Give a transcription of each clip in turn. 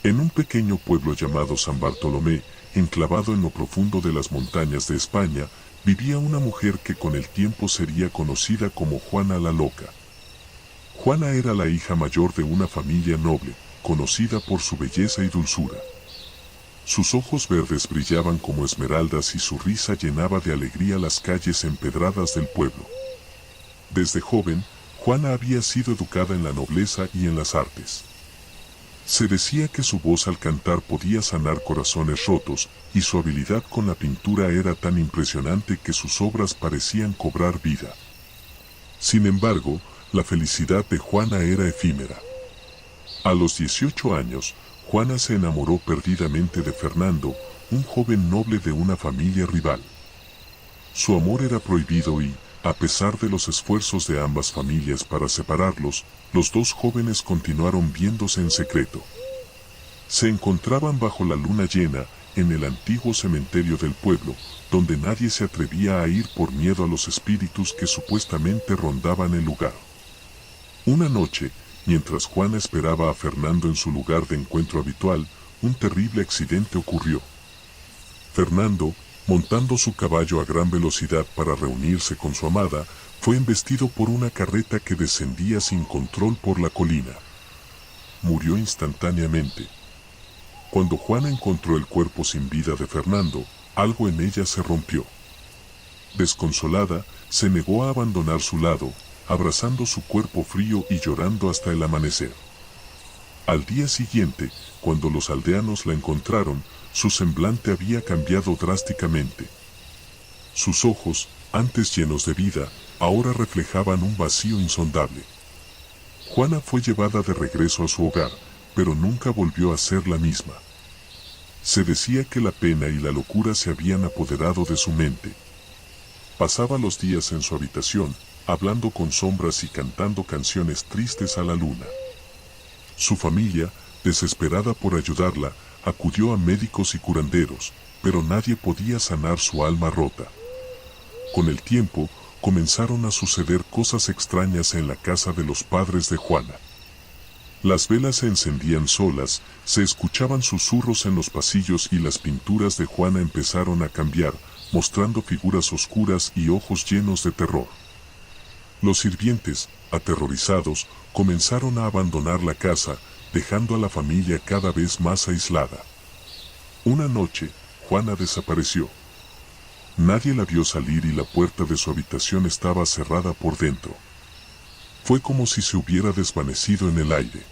En un pequeño pueblo llamado San Bartolomé, enclavado en lo profundo de las montañas de España, vivía una mujer que con el tiempo sería conocida como Juana la Loca. Juana era la hija mayor de una familia noble, conocida por su belleza y dulzura. Sus ojos verdes brillaban como esmeraldas y su risa llenaba de alegría las calles empedradas del pueblo. Desde joven, Juana había sido educada en la nobleza y en las artes. Se decía que su voz al cantar podía sanar corazones rotos, y su habilidad con la pintura era tan impresionante que sus obras parecían cobrar vida. Sin embargo, la felicidad de Juana era efímera. A los 18 años, Juana se enamoró perdidamente de Fernando, un joven noble de una familia rival. Su amor era prohibido y, a pesar de los esfuerzos de ambas familias para separarlos, los dos jóvenes continuaron viéndose en secreto. Se encontraban bajo la luna llena, en el antiguo cementerio del pueblo, donde nadie se atrevía a ir por miedo a los espíritus que supuestamente rondaban el lugar. Una noche, mientras Juana esperaba a Fernando en su lugar de encuentro habitual, un terrible accidente ocurrió. Fernando, montando su caballo a gran velocidad para reunirse con su amada, fue embestido por una carreta que descendía sin control por la colina. Murió instantáneamente. Cuando Juana encontró el cuerpo sin vida de Fernando, algo en ella se rompió. Desconsolada, se negó a abandonar su lado, abrazando su cuerpo frío y llorando hasta el amanecer. Al día siguiente, cuando los aldeanos la encontraron, su semblante había cambiado drásticamente. Sus ojos, antes llenos de vida, ahora reflejaban un vacío insondable. Juana fue llevada de regreso a su hogar, pero nunca volvió a ser la misma. Se decía que la pena y la locura se habían apoderado de su mente. Pasaba los días en su habitación, hablando con sombras y cantando canciones tristes a la luna. Su familia, desesperada por ayudarla, acudió a médicos y curanderos, pero nadie podía sanar su alma rota. Con el tiempo, comenzaron a suceder cosas extrañas en la casa de los padres de Juana. Las velas se encendían solas, se escuchaban susurros en los pasillos y las pinturas de Juana empezaron a cambiar, mostrando figuras oscuras y ojos llenos de terror. Los sirvientes, aterrorizados, comenzaron a abandonar la casa, dejando a la familia cada vez más aislada. Una noche, Juana desapareció. Nadie la vio salir y la puerta de su habitación estaba cerrada por dentro. Fue como si se hubiera desvanecido en el aire.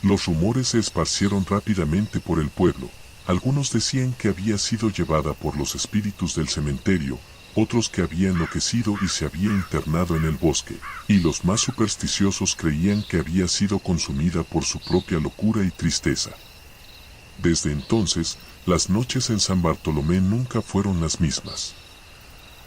Los rumores se esparcieron rápidamente por el pueblo. Algunos decían que había sido llevada por los espíritus del cementerio, otros que había enloquecido y se había internado en el bosque, y los más supersticiosos creían que había sido consumida por su propia locura y tristeza. Desde entonces, las noches en San Bartolomé nunca fueron las mismas.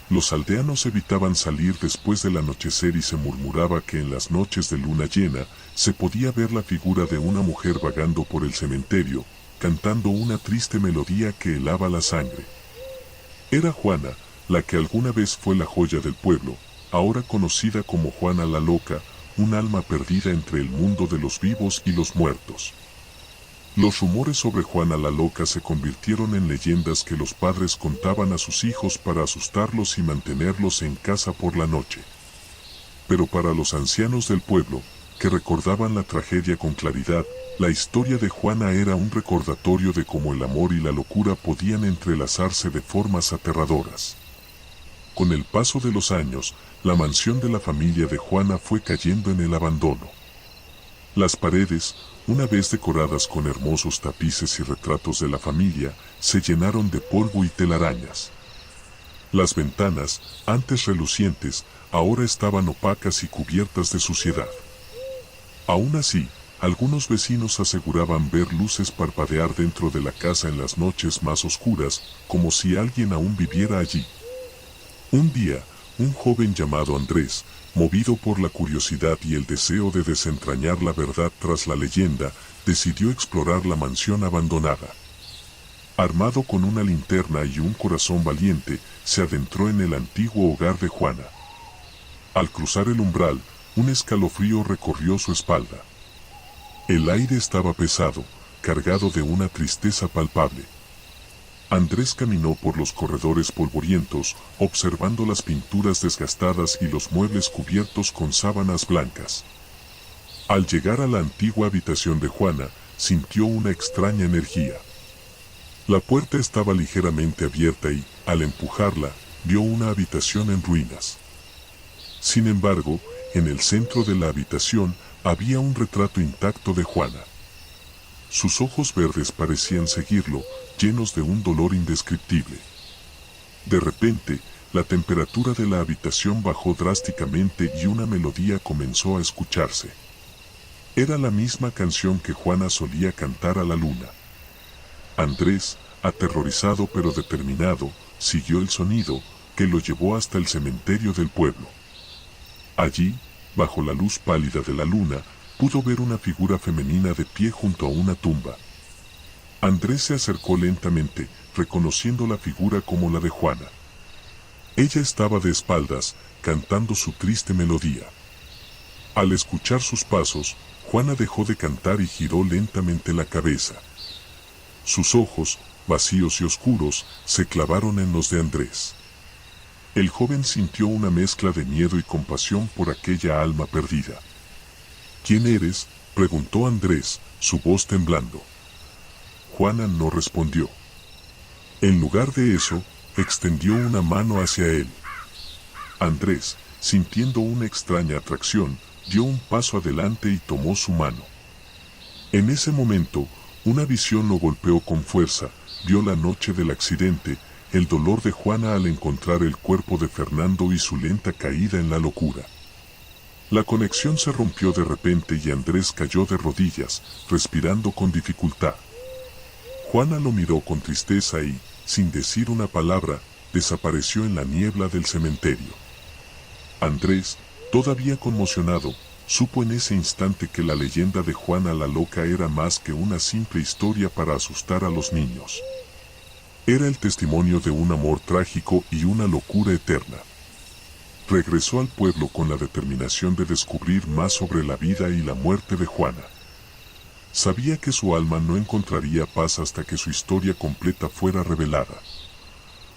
Los aldeanos evitaban salir después del anochecer y se murmuraba que en las noches de luna llena se podía ver la figura de una mujer vagando por el cementerio, cantando una triste melodía que helaba la sangre. Era Juana, la que alguna vez fue la joya del pueblo, ahora conocida como Juana la Loca, un alma perdida entre el mundo de los vivos y los muertos. Los rumores sobre Juana la Loca se convirtieron en leyendas que los padres contaban a sus hijos para asustarlos y mantenerlos en casa por la noche. Pero para los ancianos del pueblo, que recordaban la tragedia con claridad, la historia de Juana era un recordatorio de cómo el amor y la locura podían entrelazarse de formas aterradoras. Con el paso de los años, la mansión de la familia de Juana fue cayendo en el abandono. Las paredes, una vez decoradas con hermosos tapices y retratos de la familia, se llenaron de polvo y telarañas. Las ventanas, antes relucientes, ahora estaban opacas y cubiertas de suciedad. Aún así, algunos vecinos aseguraban ver luces parpadear dentro de la casa en las noches más oscuras, como si alguien aún viviera allí. Un día, un joven llamado Andrés, movido por la curiosidad y el deseo de desentrañar la verdad tras la leyenda, decidió explorar la mansión abandonada. Armado con una linterna y un corazón valiente, se adentró en el antiguo hogar de Juana. Al cruzar el umbral, un escalofrío recorrió su espalda. El aire estaba pesado, cargado de una tristeza palpable. Andrés caminó por los corredores polvorientos, observando las pinturas desgastadas y los muebles cubiertos con sábanas blancas. Al llegar a la antigua habitación de Juana, sintió una extraña energía. La puerta estaba ligeramente abierta y, al empujarla, vio una habitación en ruinas. Sin embargo, en el centro de la habitación había un retrato intacto de Juana. Sus ojos verdes parecían seguirlo, llenos de un dolor indescriptible. De repente, la temperatura de la habitación bajó drásticamente y una melodía comenzó a escucharse. Era la misma canción que Juana solía cantar a la luna. Andrés, aterrorizado pero determinado, siguió el sonido, que lo llevó hasta el cementerio del pueblo. Allí, bajo la luz pálida de la luna, pudo ver una figura femenina de pie junto a una tumba. Andrés se acercó lentamente, reconociendo la figura como la de Juana. Ella estaba de espaldas, cantando su triste melodía. Al escuchar sus pasos, Juana dejó de cantar y giró lentamente la cabeza. Sus ojos, vacíos y oscuros, se clavaron en los de Andrés. El joven sintió una mezcla de miedo y compasión por aquella alma perdida. ¿Quién eres?, preguntó Andrés, su voz temblando. Juana no respondió. En lugar de eso, extendió una mano hacia él. Andrés, sintiendo una extraña atracción, dio un paso adelante y tomó su mano. En ese momento, una visión lo golpeó con fuerza. Vio la noche del accidente, el dolor de Juana al encontrar el cuerpo de Fernando y su lenta caída en la locura. La conexión se rompió de repente y Andrés cayó de rodillas, respirando con dificultad. Juana lo miró con tristeza y, sin decir una palabra, desapareció en la niebla del cementerio. Andrés, todavía conmocionado, supo en ese instante que la leyenda de Juana la Loca era más que una simple historia para asustar a los niños. Era el testimonio de un amor trágico y una locura eterna. Regresó al pueblo con la determinación de descubrir más sobre la vida y la muerte de Juana. Sabía que su alma no encontraría paz hasta que su historia completa fuera revelada.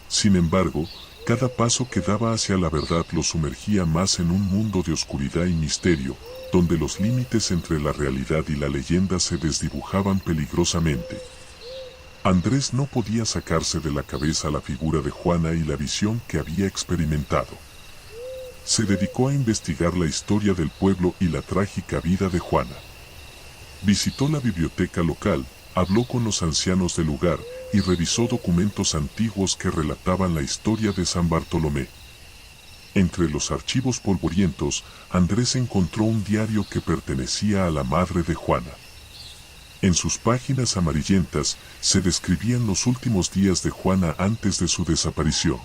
Sin embargo, cada paso que daba hacia la verdad lo sumergía más en un mundo de oscuridad y misterio, donde los límites entre la realidad y la leyenda se desdibujaban peligrosamente. Andrés no podía sacarse de la cabeza la figura de Juana y la visión que había experimentado. Se dedicó a investigar la historia del pueblo y la trágica vida de Juana. Visitó la biblioteca local, habló con los ancianos del lugar y revisó documentos antiguos que relataban la historia de San Bartolomé. Entre los archivos polvorientos, Andrés encontró un diario que pertenecía a la madre de Juana. En sus páginas amarillentas se describían los últimos días de Juana antes de su desaparición.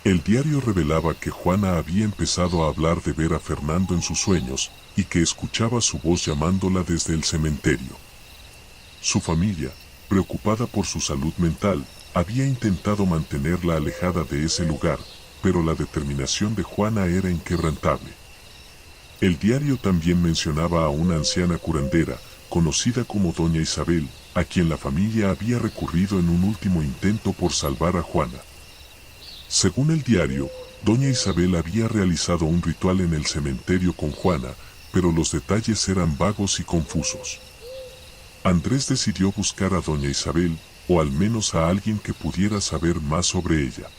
El diario revelaba que Juana había empezado a hablar de ver a Fernando en sus sueños y que escuchaba su voz llamándola desde el cementerio. Su familia, preocupada por su salud mental, había intentado mantenerla alejada de ese lugar, pero la determinación de Juana era inquebrantable. El diario también mencionaba a una anciana curandera, conocida como Doña Isabel, a quien la familia había recurrido en un último intento por salvar a Juana. Según el diario, Doña Isabel había realizado un ritual en el cementerio con Juana, pero los detalles eran vagos y confusos. Andrés decidió buscar a Doña Isabel, o al menos a alguien que pudiera saber más sobre ella.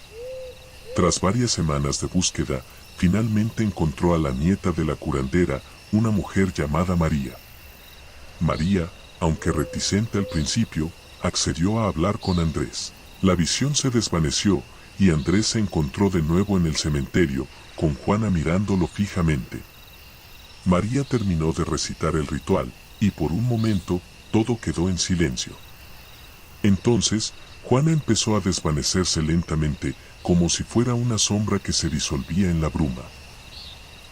Tras varias semanas de búsqueda, finalmente encontró a la nieta de la curandera, una mujer llamada María. María, aunque reticente al principio, accedió a hablar con Andrés. La visión se desvaneció, y Andrés se encontró de nuevo en el cementerio, con Juana mirándolo fijamente. María terminó de recitar el ritual, y por un momento, todo quedó en silencio. Entonces, Juana empezó a desvanecerse lentamente, como si fuera una sombra que se disolvía en la bruma.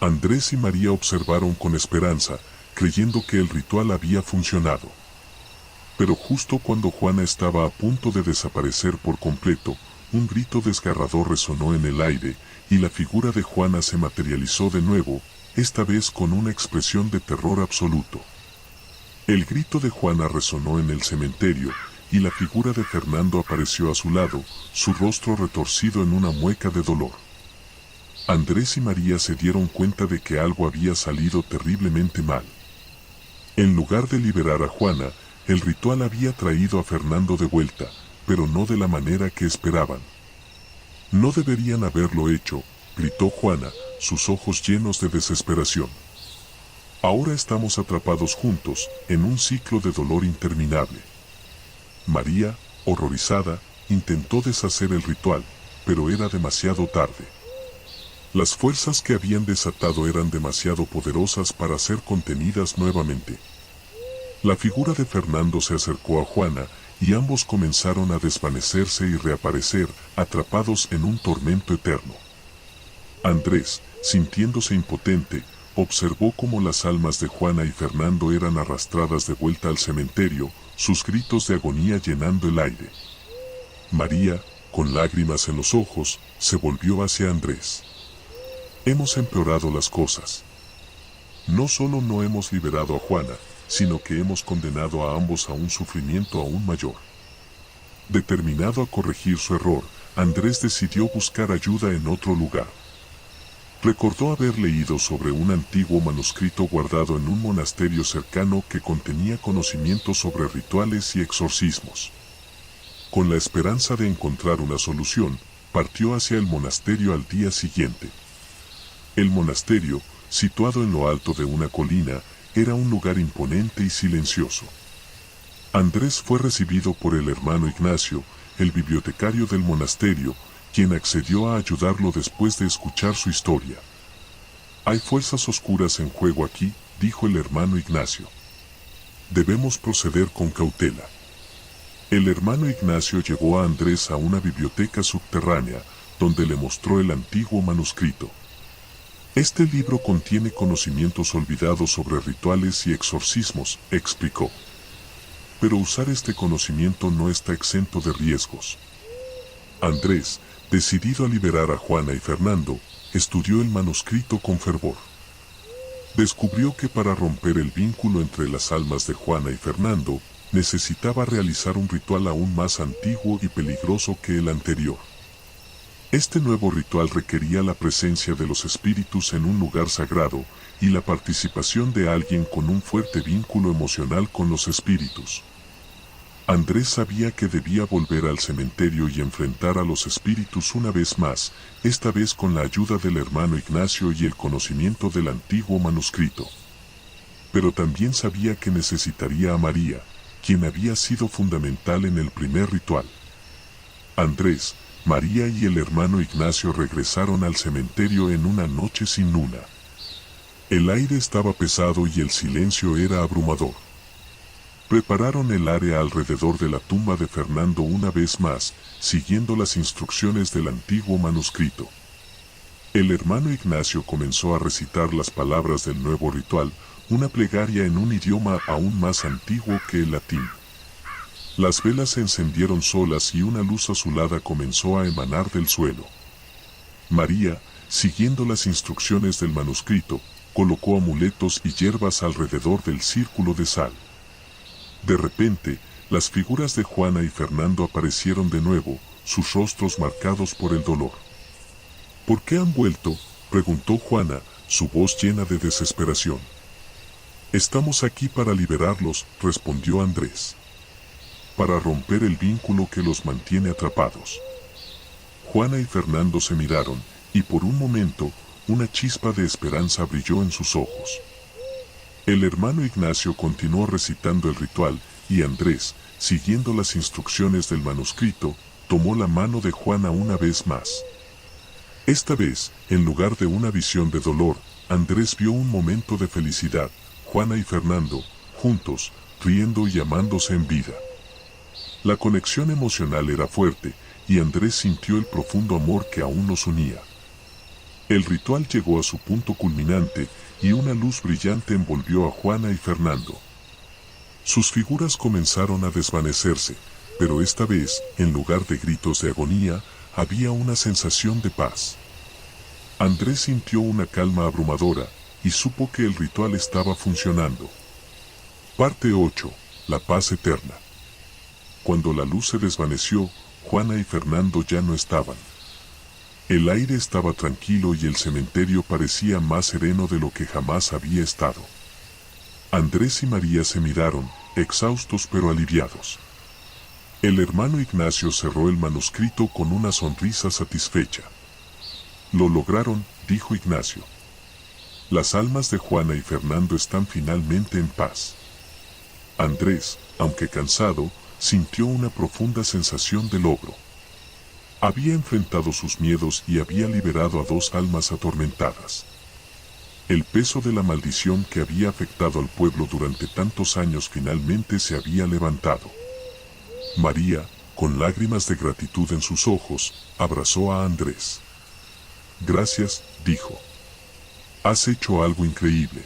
Andrés y María observaron con esperanza, creyendo que el ritual había funcionado. Pero justo cuando Juana estaba a punto de desaparecer por completo, un grito desgarrador resonó en el aire, y la figura de Juana se materializó de nuevo, esta vez con una expresión de terror absoluto. El grito de Juana resonó en el cementerio, y la figura de Fernando apareció a su lado, su rostro retorcido en una mueca de dolor. Andrés y María se dieron cuenta de que algo había salido terriblemente mal. En lugar de liberar a Juana, el ritual había traído a Fernando de vuelta, pero no de la manera que esperaban. No deberían haberlo hecho, gritó Juana, sus ojos llenos de desesperación. Ahora estamos atrapados juntos, en un ciclo de dolor interminable. María, horrorizada, intentó deshacer el ritual, pero era demasiado tarde. Las fuerzas que habían desatado eran demasiado poderosas para ser contenidas nuevamente. La figura de Fernando se acercó a Juana, y ambos comenzaron a desvanecerse y reaparecer, atrapados en un tormento eterno. Andrés, sintiéndose impotente, observó cómo las almas de Juana y Fernando eran arrastradas de vuelta al cementerio, sus gritos de agonía llenando el aire. María, con lágrimas en los ojos, se volvió hacia Andrés. Hemos empeorado las cosas. No solo no hemos liberado a Juana, sino que hemos condenado a ambos a un sufrimiento aún mayor. Determinado a corregir su error, Andrés decidió buscar ayuda en otro lugar. Recordó haber leído sobre un antiguo manuscrito guardado en un monasterio cercano que contenía conocimientos sobre rituales y exorcismos. Con la esperanza de encontrar una solución, partió hacia el monasterio al día siguiente. El monasterio, situado en lo alto de una colina, era un lugar imponente y silencioso. Andrés fue recibido por el hermano Ignacio, el bibliotecario del monasterio, quien accedió a ayudarlo después de escuchar su historia. Hay fuerzas oscuras en juego aquí, dijo el hermano Ignacio. Debemos proceder con cautela. El hermano Ignacio llevó a Andrés a una biblioteca subterránea, donde le mostró el antiguo manuscrito. Este libro contiene conocimientos olvidados sobre rituales y exorcismos, explicó. Pero usar este conocimiento no está exento de riesgos. Andrés, decidido a liberar a Juana y Fernando, estudió el manuscrito con fervor. Descubrió que para romper el vínculo entre las almas de Juana y Fernando, necesitaba realizar un ritual aún más antiguo y peligroso que el anterior. Este nuevo ritual requería la presencia de los espíritus en un lugar sagrado y la participación de alguien con un fuerte vínculo emocional con los espíritus. Andrés sabía que debía volver al cementerio y enfrentar a los espíritus una vez más, esta vez con la ayuda del hermano Ignacio y el conocimiento del antiguo manuscrito. Pero también sabía que necesitaría a María, quien había sido fundamental en el primer ritual. Andrés, María y el hermano Ignacio regresaron al cementerio en una noche sin luna. El aire estaba pesado y el silencio era abrumador. Prepararon el área alrededor de la tumba de Fernando una vez más, siguiendo las instrucciones del antiguo manuscrito. El hermano Ignacio comenzó a recitar las palabras del nuevo ritual, una plegaria en un idioma aún más antiguo que el latín. Las velas se encendieron solas y una luz azulada comenzó a emanar del suelo. María, siguiendo las instrucciones del manuscrito, colocó amuletos y hierbas alrededor del círculo de sal. De repente, las figuras de Juana y Fernando aparecieron de nuevo, sus rostros marcados por el dolor. ¿Por qué han vuelto?, preguntó Juana, su voz llena de desesperación. Estamos aquí para liberarlos, respondió Andrés. Para romper el vínculo que los mantiene atrapados. Juana y Fernando se miraron, y por un momento, una chispa de esperanza brilló en sus ojos. El hermano Ignacio continuó recitando el ritual, y Andrés, siguiendo las instrucciones del manuscrito, tomó la mano de Juana una vez más. Esta vez, en lugar de una visión de dolor, Andrés vio un momento de felicidad, Juana y Fernando, juntos, riendo y amándose en vida. La conexión emocional era fuerte, y Andrés sintió el profundo amor que aún los unía. El ritual llegó a su punto culminante, y una luz brillante envolvió a Juana y Fernando. Sus figuras comenzaron a desvanecerse, pero esta vez, en lugar de gritos de agonía, había una sensación de paz. Andrés sintió una calma abrumadora, y supo que el ritual estaba funcionando. Parte 8. La paz eterna. Cuando la luz se desvaneció, Juana y Fernando ya no estaban. El aire estaba tranquilo y el cementerio parecía más sereno de lo que jamás había estado. Andrés y María se miraron, exhaustos pero aliviados. El hermano Ignacio cerró el manuscrito con una sonrisa satisfecha. Lo lograron, dijo Ignacio. Las almas de Juana y Fernando están finalmente en paz. Andrés, aunque cansado, sintió una profunda sensación de logro. Había enfrentado sus miedos y había liberado a dos almas atormentadas. El peso de la maldición que había afectado al pueblo durante tantos años finalmente se había levantado. María, con lágrimas de gratitud en sus ojos, abrazó a Andrés. Gracias, dijo. Has hecho algo increíble.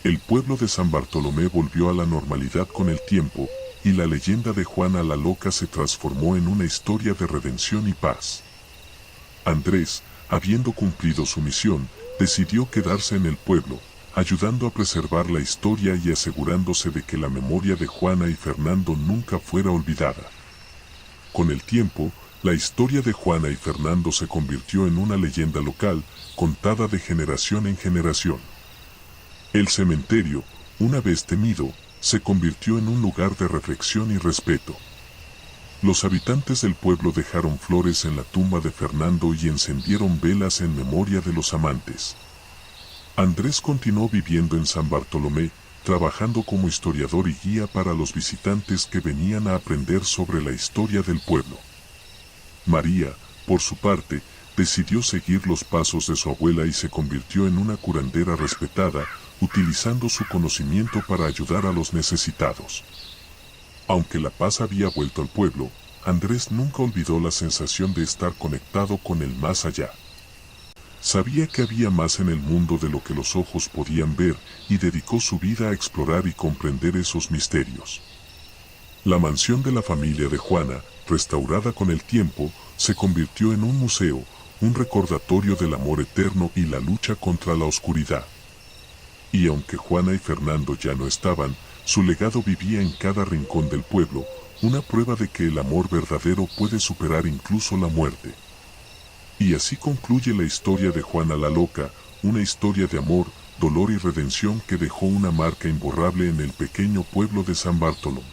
El pueblo de San Bartolomé volvió a la normalidad con el tiempo, y la leyenda de Juana la Loca se transformó en una historia de redención y paz. Andrés, habiendo cumplido su misión, decidió quedarse en el pueblo, ayudando a preservar la historia y asegurándose de que la memoria de Juana y Fernando nunca fuera olvidada. Con el tiempo, la historia de Juana y Fernando se convirtió en una leyenda local, contada de generación en generación. El cementerio, una vez temido, se convirtió en un lugar de reflexión y respeto. Los habitantes del pueblo dejaron flores en la tumba de Fernando y encendieron velas en memoria de los amantes. Andrés continuó viviendo en San Bartolomé, trabajando como historiador y guía para los visitantes que venían a aprender sobre la historia del pueblo. María, por su parte, decidió seguir los pasos de su abuela y se convirtió en una curandera respetada, utilizando su conocimiento para ayudar a los necesitados. Aunque la paz había vuelto al pueblo, Andrés nunca olvidó la sensación de estar conectado con el más allá. Sabía que había más en el mundo de lo que los ojos podían ver y dedicó su vida a explorar y comprender esos misterios. La mansión de la familia de Juana, restaurada con el tiempo, se convirtió en un museo, un recordatorio del amor eterno y la lucha contra la oscuridad. Y aunque Juana y Fernando ya no estaban, su legado vivía en cada rincón del pueblo, una prueba de que el amor verdadero puede superar incluso la muerte. Y así concluye la historia de Juana la Loca, una historia de amor, dolor y redención que dejó una marca imborrable en el pequeño pueblo de San Bartolomé.